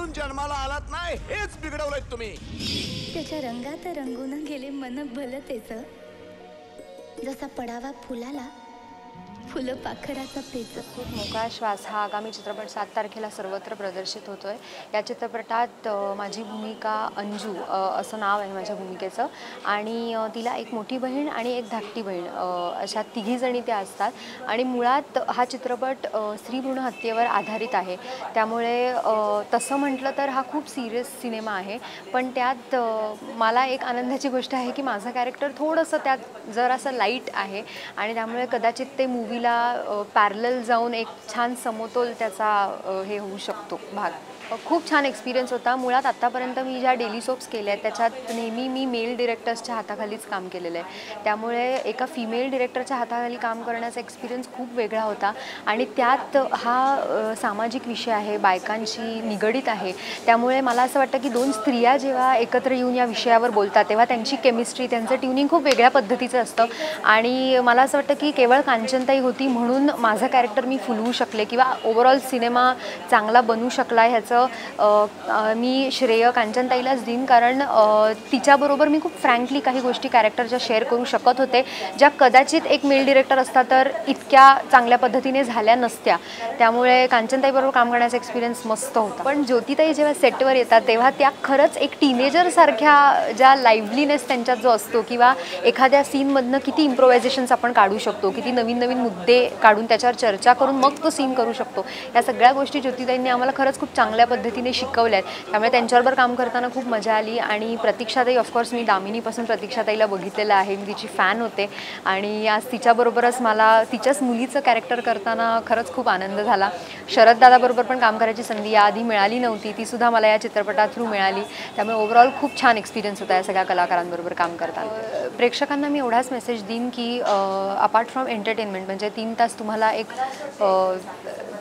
म्हणून जन्माला आलात नाही, हेच बिघडवलंय तुम्ही. त्याच्या रंगात रंगून गेले मन भलतेच, जसा पडावा फुलाला फुलं पाखराचा पेच. मोकळा श्वास हा आगामी चित्रपट 7 तारखेला सर्वत्र प्रदर्शित होतोय. या चित्रपटात माझी भूमिका अंजू असं नाव आहे माझ्या भूमिकेचं, आणि तिला एक मोठी बहीण आणि एक धाकटी बहीण अशा तिघीजणी त्या असतात. आणि मुळात हा चित्रपट स्त्री भ्रूण हत्येवर आधारित आहे. त्यामुळे तसं म्हटलं तर हा खूप सिरियस सिनेमा आहे, पण त्यात मला एक आनंदाची गोष्ट आहे की माझं कॅरेक्टर थोडंसं त्यात जरासं लाईट आहे, आणि त्यामुळे कदाचित ते मूवीला पॅरलल जाऊन एक छान समतोल त्याचा हे होऊ शकतो भाग. खूप छान एक्सपिरियन्स होता. मुळात आत्तापर्यंत मी ज्या डेली सोप्स केल्या आहेत त्याच्यात नेहमी मी मेल डिरेक्टर्सच्या हाताखालीच काम केलेलं आहे. त्यामुळे एका फिमेल डिरेक्टरच्या हाताखाली काम करण्याचा एक्सपिरियन्स खूप वेगळा होता, आणि त्यात हा सामाजिक विषय आहे, बायकांशी निगडीत आहे. त्यामुळे मला असं वाटतं की दोन स्त्रिया जेव्हा एकत्र येऊन या विषयावर बोलतात तेव्हा त्यांची केमिस्ट्री, त्यांचं ट्युनिंग खूप वेगळ्या पद्धतीचं असतं. आणि मला असं वाटतं की केवळ कांचनताई होती म्हणून माझं कॅरेक्टर मी फुलवू शकले किंवा ओव्हरऑल सिनेमा चांगला बनू शकला ह्याचं मी श्रेय कांचनताईलाच देईन. कारण तिच्याबरोबर मी खूप फ्रँकली काही गोष्टी कॅरेक्टरच्या शेअर करू शकत होते, ज्या कदाचित एक मेल डिरेक्टर असता तर इतक्या चांगल्या पद्धतीने झाल्या नसत्या. त्यामुळे कांचनताईबरोबर काम करण्याचा एक्सपिरियन्स मस्त होता. पण ज्योतिताई जेव्हा सेटवर येतात तेव्हा त्या खरंच एक टीनेजरसारख्या ज्या लाईव्हलीनेस त्यांच्यात जो असतो, किंवा एखाद्या सीनमधनं किती इम्प्रोव्हायझेशन्स आपण काढू शकतो, किती नवीन नवीन मुद्दे काढून त्याच्यावर चर्चा करून मग तो सीन करू शकतो, या सगळ्या गोष्टी ज्योतिताईंनी आम्हाला खरंच खूप चांगल्या पद्धतीने शिकवल्या आहेत. त्यामुळे त्यांच्याबरोबर काम करताना खूप मजा आली. आणि प्रतीक्षाताई, ऑफकोर्स मी दामिनीपासून प्रतीक्षाताईला बघितलेलं आहे, मी तिची फॅन होते, आणि आज तिच्याबरोबरच मला तिच्याच मुलीचं कॅरेक्टर करताना खरंच खूप आनंद झाला. शरद दादाबरोबर पण काम करायची संधी याआधी मिळाली नव्हती, तीसुद्धा मला या चित्रपटा थ्रू मिळाली. त्यामुळे ओव्हरऑल खूप छान एक्सपिरियन्स होता या सगळ्या कलाकारांबरोबर काम करताना. प्रेक्षकांना मी एवढाच मेसेज देईन की अपार्ट फ्रॉम एंटरटेनमेंट, म्हणजे 3 तास तुम्हाला एक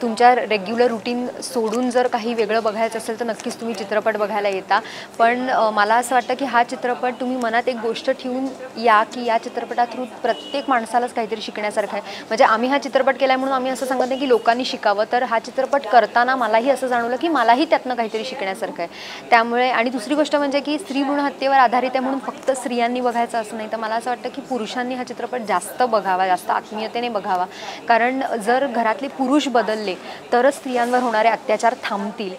तुमच्या रेग्युलर रुटीन सोडून जर काही वेगळं बघायचं असेल तर नक्कीच तुम्ही चित्रपट बघायला येता. पण मला असं वाटतं की हा चित्रपट तुम्ही मनात एक गोष्ट ठेवून या की या चित्रपटा थ्रू प्रत्येक माणसालाच काहीतरी शिकण्यासारखं आहे. म्हणजे आम्ही हा चित्रपट केला म्हणून आम्ही असं सांगत नाही की लोकांनी शिकावं, तर हा चित्रपट करताना मलाही असं जाणवलं की मलाही त्यातनं काहीतरी शिकण्यासारखं आहे. त्यामुळे आणि दुसरी गोष्ट म्हणजे की स्त्री भ्रूण हत्येवर आधारित आहे म्हणून फक्त स्त्रियांनी बघायचं असं नाही, तर मला असं वाटतं की पुरुषांनी हा चित्रपट जास्त बघावा, जास्त आत्मीयतेने बघावा. कारण जर घरातले पुरुष बदलले तरच स्त्रियांवर होणारे अत्याचार थांबतील.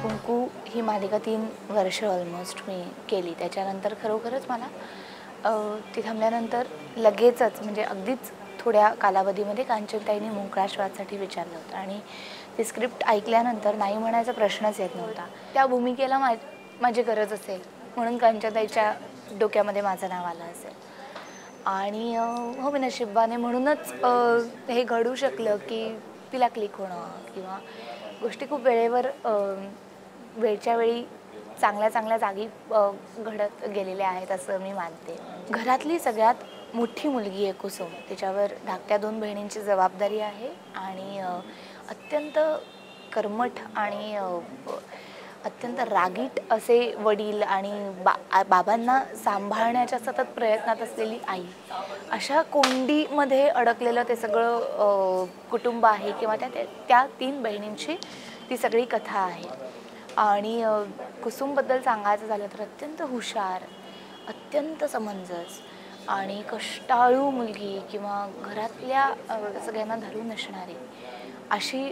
कुंकू ही मालिका 3 वर्ष ऑलमोस्ट मी केली. त्याच्यानंतर खरोखरच मला ती थांबल्यानंतर लगेचच म्हणजे अगदीच थोड्या कालावधीमध्ये कांचनताईंनी मोकळ्या श्वाससाठी विचारलं होतं, आणि ती स्क्रिप्ट ऐकल्यानंतर नाही म्हणायचा प्रश्नच येत नव्हता. त्या भूमिकेला माझी गरज असेल म्हणून कांचनताईच्या डोक्यामध्ये माझं नाव आलं असेल, आणि हो मी नशिबाने म्हणूनच हे घडू शकलं की तिला क्लिक होणं, किंवा गोष्टी खूप वेळेवर वेळच्या वेळी चांगल्या जागी घडत गेलेल्या आहेत असं मी मानते. घरातली सगळ्यात मोठी मुलगी आहे कुसुम, तिच्यावर धाकट्या 2 बहिणींची जबाबदारी आहे, आणि अत्यंत कर्मठ आणि अत्यंत रागीट असे वडील आणि बाबांना सांभाळण्याच्या सतत प्रयत्नात असलेली आई, अशा कोंडीमध्ये अडकलेलं ते सगळं कुटुंब आहे, किंवा त्या 3 बहिणींची ती सगळी कथा आहे. आणि कुसुमबद्दल सांगायचं झालं तर अत्यंत हुशार, अत्यंत समंजस आणि कष्टाळू मुलगी, किंवा घरातल्या सगळ्यांना धरून असणारी अशी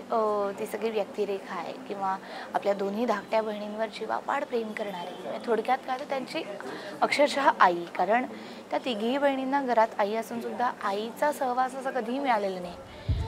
ती सगळी व्यक्तिरेखा आहे, किंवा आपल्या दोन्ही धाकट्या बहिणींवर जीवापाड प्रेम करणारी, थोडक्यात काय तर त्यांची अक्षरशः आई. कारण त्या तिघीही बहिणींना घरात आई असून सुद्धा आईचा सहवास असा कधीही मिळालेला नाही.